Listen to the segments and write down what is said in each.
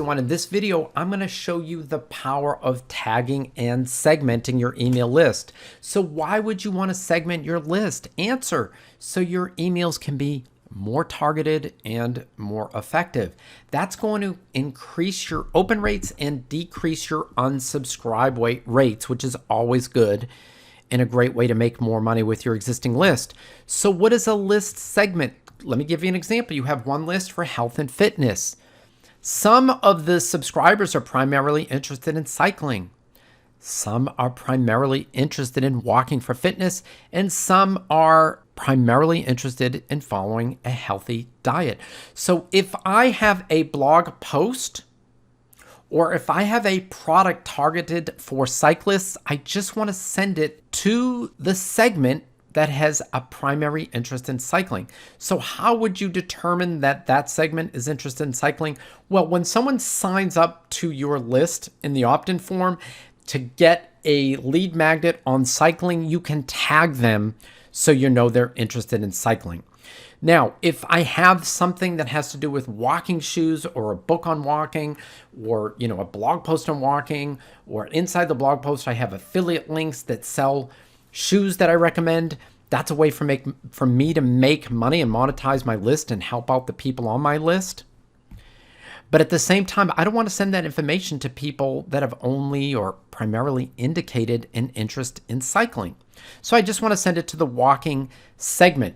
everyone. In this video, I'm going to show you the power of tagging and segmenting your email list. So why would you want to segment your list? Answer: so your emails can be more targeted and more effective. That's going to increase your open rates and decrease your unsubscribe rates, which is always good and a great way to make more money with your existing list. So what is a list segment? Let me give you an example. You have one list for health and fitness. Some of the subscribers are primarily interested in cycling. Some are primarily interested in walking for fitness, and some are primarily interested in following a healthy diet. So if I have a blog post or if I have a product targeted for cyclists, I just want to send it to the segment that has a primary interest in cycling. So how would you determine that that segment is interested in cycling? Well, when someone signs up to your list in the opt-in form to get a lead magnet on cycling, you can tag them so you know they're interested in cycling. Now, if I have something that has to do with walking shoes or a book on walking or, a blog post on walking, or inside the blog post I have affiliate links that sell shoes that I recommend, that's a way for me to make money and monetize my list and help out the people on my list. But at the same time, I don't want to send that information to people that have only or primarily indicated an interest in cycling. So I just want to send it to the walking segment.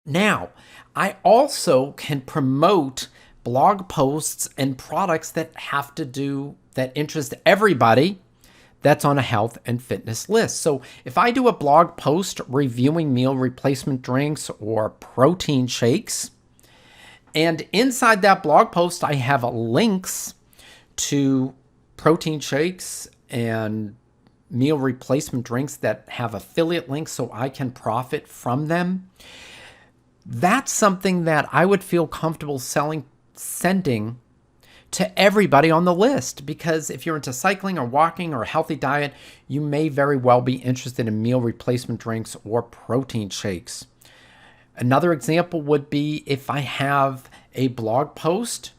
Now, I also can promote blog posts and products that interest everybody that's on a health and fitness list. So if I do a blog post reviewing meal replacement drinks or protein shakes, and inside that blog post I have links to protein shakes and meal replacement drinks that have affiliate links so I can profit from them, that's something that I would feel comfortable sending to everybody on the list, because if you're into cycling or walking or a healthy diet, you may very well be interested in meal replacement drinks or protein shakes. Another example would be if I have a blog post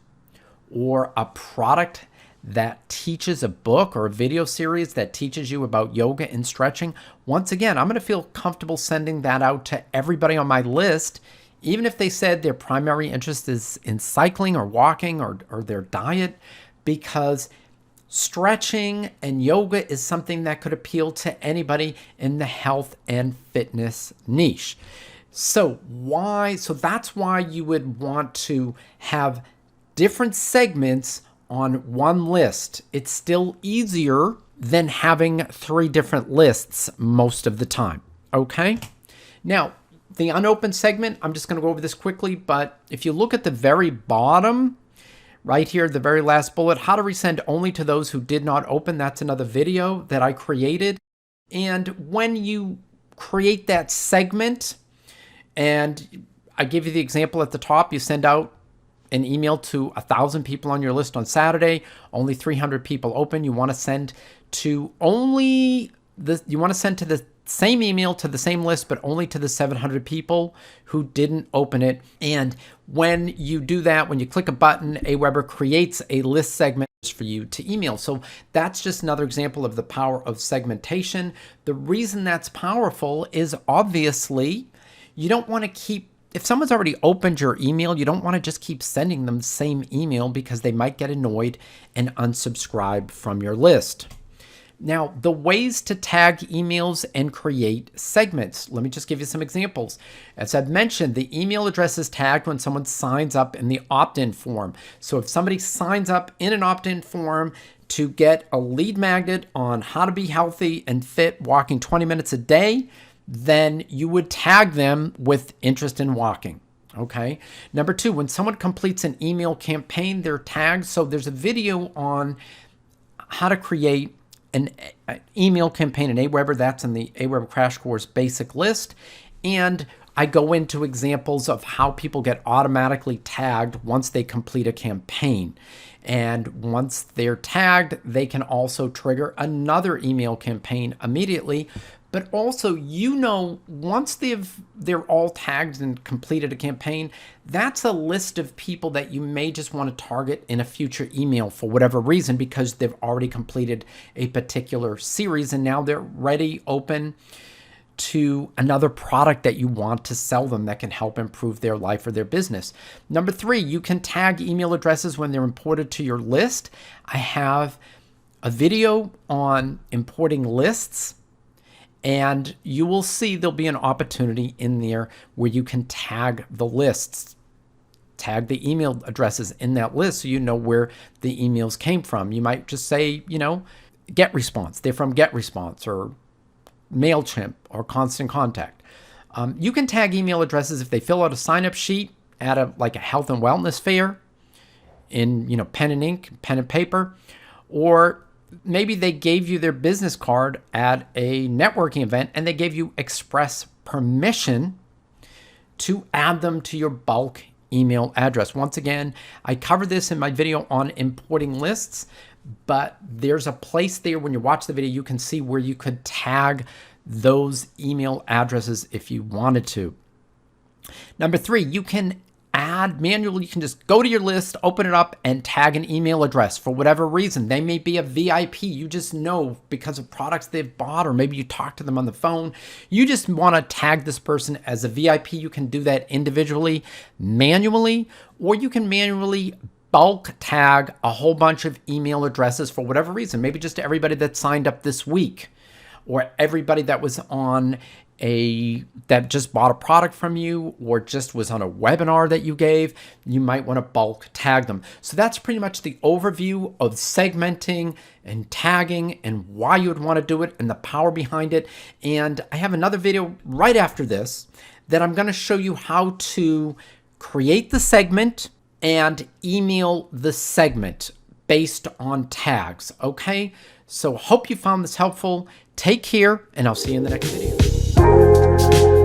or a product that teaches a book or a video series that teaches you about yoga and stretching. Once again, I'm going to feel comfortable sending that out to everybody on my list, even if they said their primary interest is in cycling or walking or their diet, because stretching and yoga is something that could appeal to anybody in the health and fitness niche. So that's why you would want to have different segments on one list. It's still easier than having 3 different lists most of the time. Okay? Now, the unopened segment, I'm just going to go over this quickly, but if you look at the very bottom, right here, the very last bullet, how to resend only to those who did not open, that's another video that I created. And when you create that segment, and I give you the example at the top, you send out an email to 1,000 people on your list on Saturday, only 300 people open. You want to send to the same email to the same list, but only to the 700 people who didn't open it. And when you do that, when you click a button, Aweber creates a list segment for you to email. So that's just another example of the power of segmentation. The reason that's powerful is obviously you don't want to keep, if someone's already opened your email, you don't want to just keep sending them the same email because they might get annoyed and unsubscribe from your list. Now, the ways to tag emails and create segments. Let me just give you some examples. As I've mentioned, the email address is tagged when someone signs up in the opt-in form. So if somebody signs up in an opt-in form to get a lead magnet on how to be healthy and fit walking 20 minutes a day, then you would tag them with interest in walking. Okay. Number 2, when someone completes an email campaign, they're tagged. So there's a video on how to create an email campaign in Aweber. That's in the Aweber Crash Course basic list. And I go into examples of how people get automatically tagged once they complete a campaign. And once they're tagged, they can also trigger another email campaign immediately But also, once they're all tagged and completed a campaign, that's a list of people that you may just want to target in a future email for whatever reason, because they've already completed a particular series and now they're ready, open to another product that you want to sell them that can help improve their life or their business. Number 3, you can tag email addresses when they're imported to your list. I have a video on importing lists, and you will see there'll be an opportunity in there where you can tag the lists, tag the email addresses in that list so you know where the emails came from. You might just say, GetResponse. They're from GetResponse or MailChimp or Constant Contact. You can tag email addresses if they fill out a sign-up sheet at a health and wellness fair in pen and ink, pen and paper, or maybe they gave you their business card at a networking event and they gave you express permission to add them to your bulk email address. Once again, I covered this in my video on importing lists, but there's a place there when you watch the video, you can see where you could tag those email addresses if you wanted to. Number 3, you can add manually. You can just go to your list, open it up, and tag an email address for whatever reason. They may be a VIP. You just know because of products they've bought, or maybe you talk to them on the phone. You just want to tag this person as a VIP. You can do that individually, manually, or you can manually bulk tag a whole bunch of email addresses for whatever reason. Maybe just everybody that signed up this week, or everybody that was that just bought a product from you, or just was on a webinar that you gave. You might want to bulk tag them. So that's pretty much the overview of segmenting and tagging and why you would want to do it and the power behind it. And I have another video right after this that I'm going to show you how to create the segment and email the segment based on tags. Okay, so hope you found this helpful. Take care, and I'll see you in the next video.